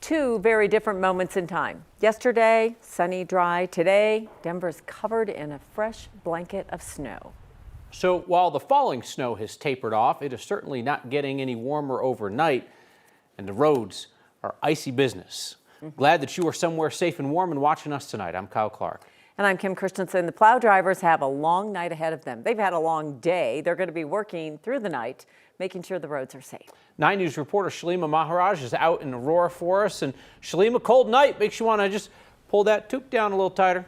Two very different moments in time. Yesterday, sunny, dry. Today, Denver's covered in a fresh blanket of snow. So while the falling snow has tapered off, it is certainly not getting any warmer overnight, and the roads are icy business. Glad that you are somewhere safe and warm and watching us tonight. I'm Kyle Clark. And I'm Kim Christensen. The plow drivers have a long night ahead of them. They've had a long day. They're going to be working through the night, making sure the roads are safe. 9 News reporter Shalima Maharaj is out in Aurora for us. And Shalima, cold night makes you want to just pull that toque down a little tighter.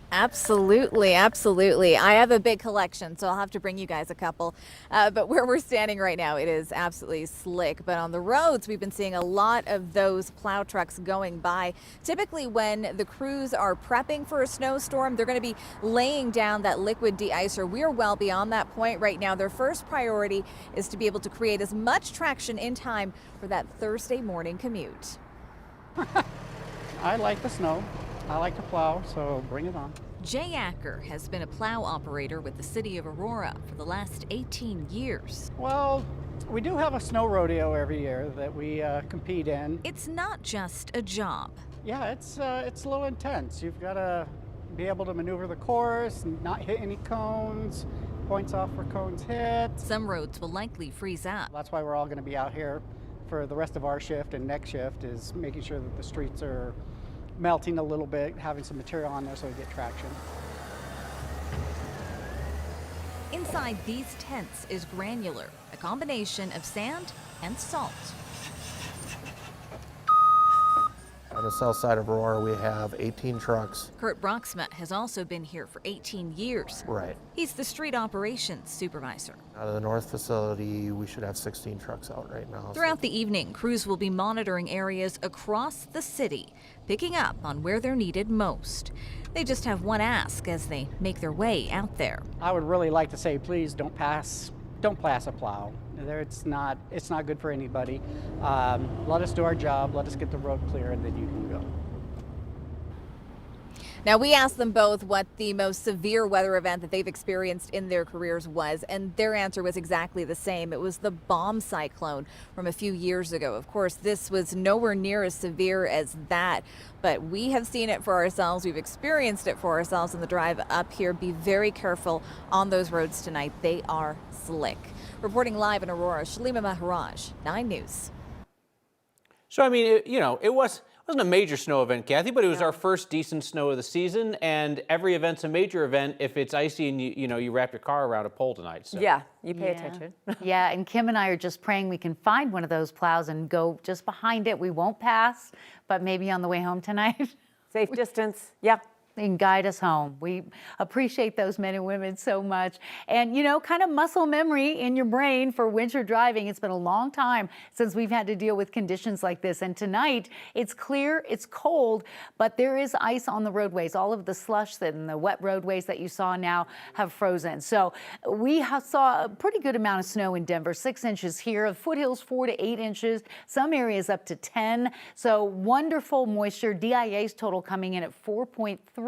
Absolutely, absolutely. I have a big collection, so I'll have to bring you guys a couple. But where we're standing right now, it is absolutely slick. But on the roads, we've been seeing a lot of those plow trucks going by. Typically, when the crews are prepping for a snowstorm, they're going to be laying down that liquid de-icer. We're well beyond that point right now. Their first priority is to be able to create as much traction in time for that Thursday morning commute. I like the snow. I like to plow, so bring it on. Jay Acker has been a plow operator with the city of Aurora for the last 18 years. Well, we do have a snow rodeo every year that we compete in. It's not just a job. Yeah, it's a little intense. You've got to be able to maneuver the course and not hit any cones, points off where cones hit. Some roads will likely freeze up. That's why we're all going to be out here for the rest of our shift and next shift, is making sure that the streets are melting a little bit, having some material on there so we get traction. Inside these tents is granular, a combination of sand and salt. On the south side of Aurora, we have 18 trucks. Kurt Broxma has also been here for 18 years. Right. He's the street operations supervisor. Out of the north facility, we should have 16 trucks out right now. Throughout the evening, crews will be monitoring areas across the city, picking up on where they're needed most. They just have one ask as they make their way out there. I would really like to say, please don't pass a plow. It's not good for anybody. Let us do our job, let us get the road clear, and then you can go. Now, we asked them both what the most severe weather event that they've experienced in their careers was, and their answer was exactly the same. It was the bomb cyclone from a few years ago. Of course, this was nowhere near as severe as that, but we have seen it for ourselves. We've experienced it for ourselves on the drive up here. Be very careful on those roads tonight. They are slick. Reporting live in Aurora, Shalima Maharaj, 9 News. So, I mean, it wasn't a major snow event, Kathy, but it was our first decent snow of the season, and every event's a major event if it's icy and you wrap your car around a pole tonight. So. Yeah, you pay attention. Yeah, and Kim and I are just praying we can find one of those plows and go just behind it. We won't pass, but maybe on the way home tonight. Safe distance, yeah. And guide us home. We appreciate those men and women so much. And, kind of muscle memory in your brain for winter driving. It's been a long time since we've had to deal with conditions like this. And tonight, it's clear, it's cold, but there is ice on the roadways. All of the slush and the wet roadways that you saw now have frozen. So we saw a pretty good amount of snow in Denver, 6 inches here. Foothills, 4 to 8 inches. Some areas up to 10. So wonderful moisture. DIA's total coming in at 4.3.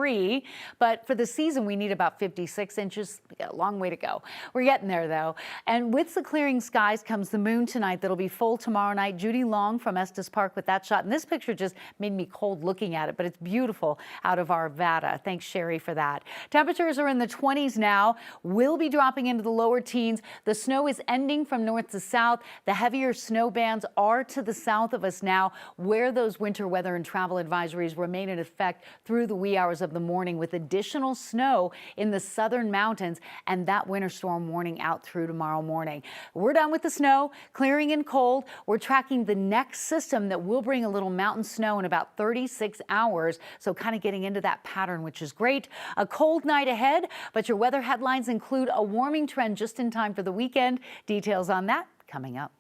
But for the season, we need about 56 inches. We got a long way to go. We're getting there, though. And with the clearing skies comes the moon tonight. That'll be full tomorrow night. Judy Long from Estes Park with that shot. And this picture just made me cold looking at it, but it's beautiful out of Arvada. Thanks, Sherry, for that. Temperatures are in the 20s now. Will be dropping into the lower teens. The snow is ending from north to south. The heavier snow bands are to the south of us now, where those winter weather and travel advisories remain in effect through the wee hours of the morning, with additional snow in the southern mountains and that winter storm warning out through tomorrow morning. We're done with the snow, clearing and cold. We're tracking the next system that will bring a little mountain snow in about 36 hours. So kind of getting into that pattern, which is great. A cold night ahead, but your weather headlines include a warming trend just in time for the weekend. Details on that coming up.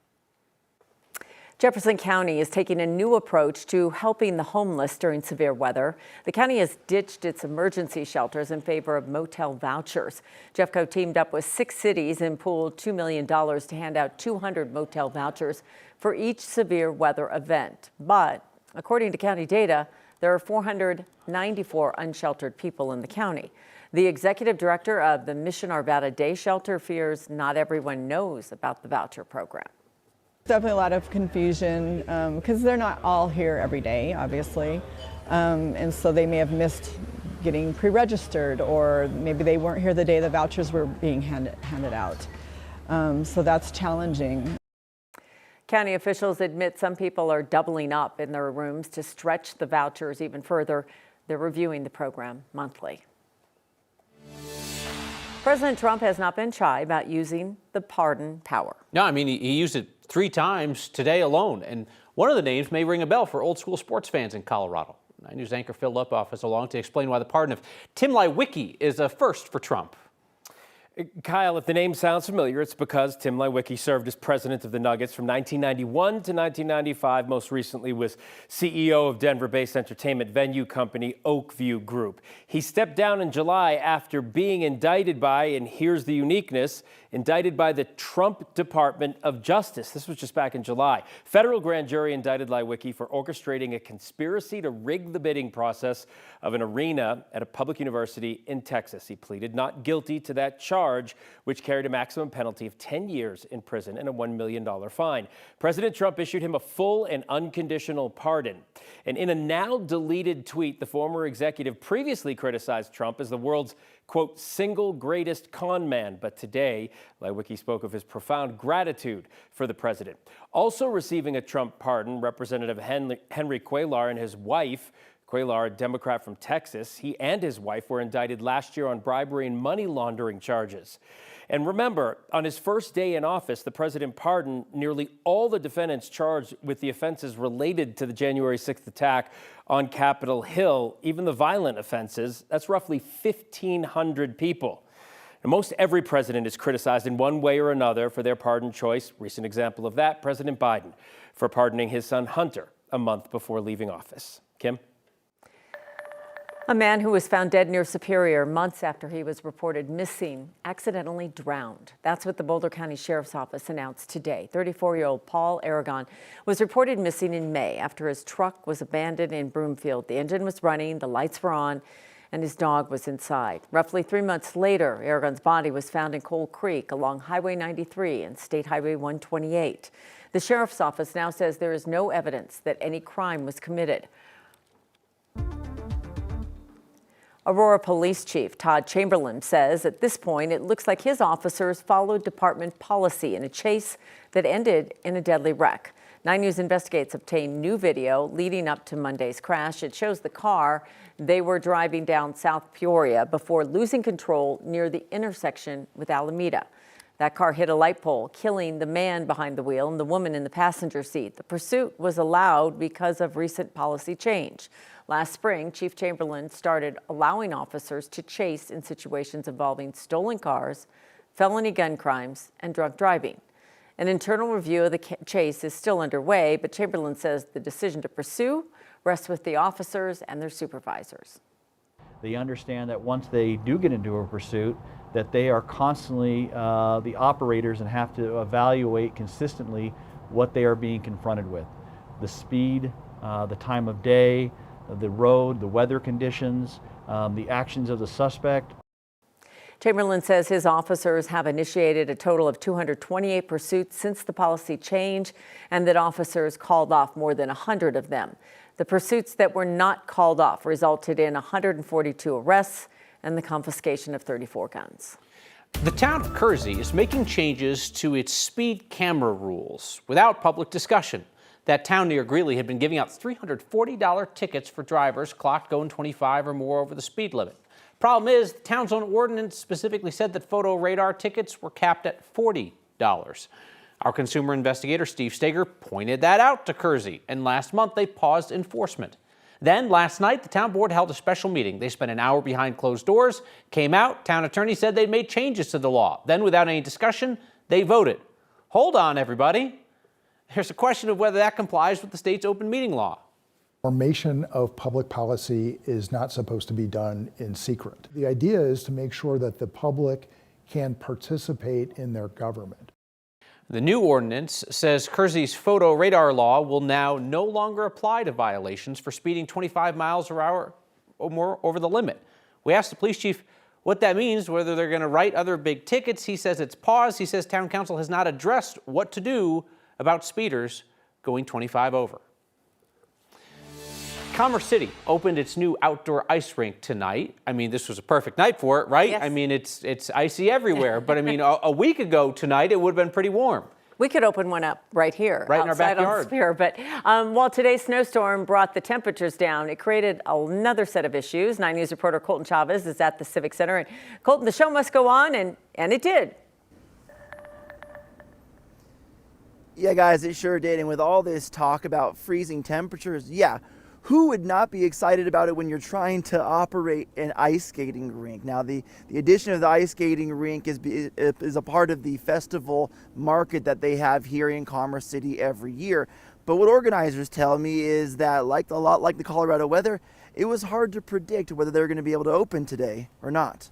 Jefferson County is taking a new approach to helping the homeless during severe weather. The county has ditched its emergency shelters in favor of motel vouchers. Jeffco teamed up with 6 cities and pooled $2 million to hand out 200 motel vouchers for each severe weather event. But according to county data, there are 494 unsheltered people in the county. The executive director of the Mission Arvada Day Shelter fears not everyone knows about the voucher program. Definitely a lot of confusion because they're not all here every day, obviously. And so they may have missed getting pre-registered, or maybe they weren't here the day the vouchers were being handed out. So that's challenging. County officials admit some people are doubling up in their rooms to stretch the vouchers even further. They're reviewing the program monthly. President Trump has not been shy about using the pardon power. No, I mean, he used it 3 times today alone. And one of the names may ring a bell for old school sports fans in Colorado. 9 News anchor Phil Lupoff is along to explain why the pardon of Tim Lewicki is a first for Trump. Kyle, if the name sounds familiar, it's because Tim Lewicki served as president of the Nuggets from 1991 to 1995. Most recently was CEO of Denver-based entertainment venue company Oakview Group. He stepped down in July after being indicted by, and here's the uniqueness, indicted by the Trump Department of Justice. This was just back in July. Federal grand jury indicted Lewicki for orchestrating a conspiracy to rig the bidding process of an arena at a public university in Texas. He pleaded not guilty to that charge, which carried a maximum penalty of 10 years in prison and a $1 million fine. President Trump issued him a full and unconditional pardon. And in a now deleted tweet, the former executive previously criticized Trump as the world's, quote, single greatest con man. But today, Lewicki spoke of his profound gratitude for the president. Also receiving a Trump pardon, Representative Henry Cuellar and his wife, Cuellar, a Democrat from Texas, he and his wife were indicted last year on bribery and money laundering charges. And remember, on his first day in office, the president pardoned nearly all the defendants charged with the offenses related to the January 6th attack on Capitol Hill, even the violent offenses. That's roughly 1,500 people. And most every president is criticized in one way or another for their pardon choice. Recent example of that, President Biden, for pardoning his son Hunter a month before leaving office. Kim? A man who was found dead near Superior months after he was reported missing accidentally drowned. That's what the Boulder County Sheriff's Office announced today. 34-year-old Paul Aragon was reported missing in May after his truck was abandoned in Broomfield. The engine was running, the lights were on, and his dog was inside. Roughly 3 months later, Aragon's body was found in Coal Creek along Highway 93 and State Highway 128. The Sheriff's Office now says there is no evidence that any crime was committed. Aurora Police Chief Todd Chamberlain says at this point it looks like his officers followed department policy in a chase that ended in a deadly wreck. 9 News Investigates obtained new video leading up to Monday's crash. It shows the car they were driving down South Peoria before losing control near the intersection with Alameda. That car hit a light pole, killing the man behind the wheel and the woman in the passenger seat. The pursuit was allowed because of recent policy change. Last spring, Chief Chamberlain started allowing officers to chase in situations involving stolen cars, felony gun crimes, and drunk driving. An internal review of the chase is still underway, but Chamberlain says the decision to pursue rests with the officers and their supervisors. They understand that once they do get into a pursuit, that they are constantly the operators and have to evaluate consistently what they are being confronted with. The speed, the time of day, the road, the weather conditions, the actions of the suspect. Chamberlain says his officers have initiated a total of 228 pursuits since the policy change, and that officers called off more than 100 of them. The pursuits that were not called off resulted in 142 arrests and the confiscation of 34 guns. The town of Kersey is making changes to its speed camera rules without public discussion. That town near Greeley had been giving out $340 tickets for drivers clocked going 25 or more over the speed limit. Problem is, the town's own ordinance specifically said that photo radar tickets were capped at $40. Our consumer investigator, Steve Steger, pointed that out to Kersey, and last month they paused enforcement. Then, last night, the town board held a special meeting. They spent an hour behind closed doors, came out, town attorney said they'd made changes to the law. Then, without any discussion, they voted. Hold on, everybody. There's a question of whether that complies with the state's open meeting law. Formation of public policy is not supposed to be done in secret. The idea is to make sure that the public can participate in their government. The new ordinance says Kersey's photo radar law will now no longer apply to violations for speeding 25 miles per hour or more over the limit. We asked the police chief what that means, whether they're going to write other big tickets. He says it's paused. He says town council has not addressed what to do about speeders going 25 over. Commerce City opened its new outdoor ice rink tonight. I mean, this was a perfect night for it, right? Yes. I mean, it's icy everywhere. But I mean, a week ago tonight, it would have been pretty warm. We could open one up right here, Right in our outside on backyard. Spear. But while today's snowstorm brought the temperatures down, it created another set of issues. 9 News reporter Colton Chavez is at the Civic Center. And Colton, the show must go on, and it did. Yeah, guys, it sure did. And with all this talk about freezing temperatures, yeah, who would not be excited about it when you're trying to operate an ice skating rink? Now, the addition of the ice skating rink is a part of the festival market that they have here in Commerce City every year. But what organizers tell me is that, a lot like the Colorado weather, it was hard to predict whether they're going to be able to open today or not.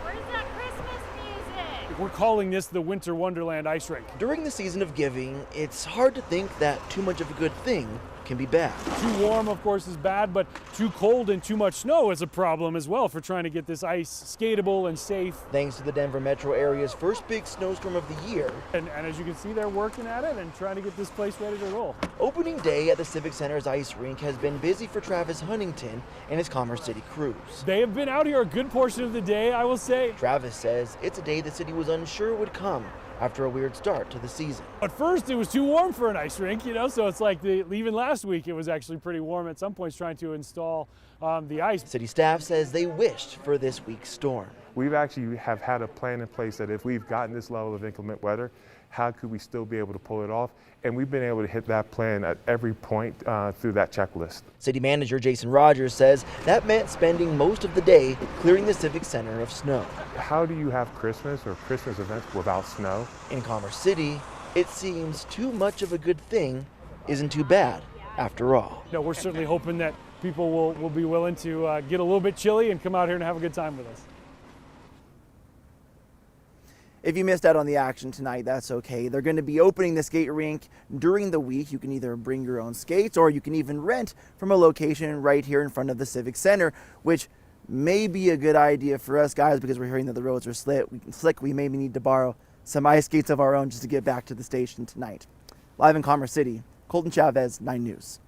Where's that Christmas music? We're calling this the Winter Wonderland Ice Rink. During the season of giving, it's hard to think that too much of a good thing can be bad. Too warm, of course, is bad, but too cold and too much snow is a problem as well for trying to get this ice skatable and safe. Thanks to the Denver metro area's first big snowstorm of the year. And as you can see, they're working at it and trying to get this place ready to roll. Opening day at the Civic Center's ice rink has been busy for Travis Huntington and his Commerce City crews. They have been out here a good portion of the day, I will say. Travis says it's a day the city was unsure would come after a weird start to the season. At first, it was too warm for an ice rink, so it's like even last week it was actually pretty warm at some points trying to install the ice. City staff says they wished for this week's storm. We've actually have had a plan in place that if we've gotten this level of inclement weather, how could we still be able to pull it off? And we've been able to hit that plan at every point through that checklist. City manager Jason Rogers says that meant spending most of the day clearing the Civic Center of snow. How do you have Christmas or Christmas events without snow? In Commerce City, it seems too much of a good thing isn't too bad after all. No, we're certainly hoping that people will be willing to get a little bit chilly and come out here and have a good time with us. If you missed out on the action tonight, that's okay. They're going to be opening the skate rink during the week. You can either bring your own skates or you can even rent from a location right here in front of the Civic Center, which may be a good idea for us guys because we're hearing that the roads are slick. We maybe need to borrow some ice skates of our own just to get back to the station tonight. Live in Commerce City, Colton Chavez, 9 News.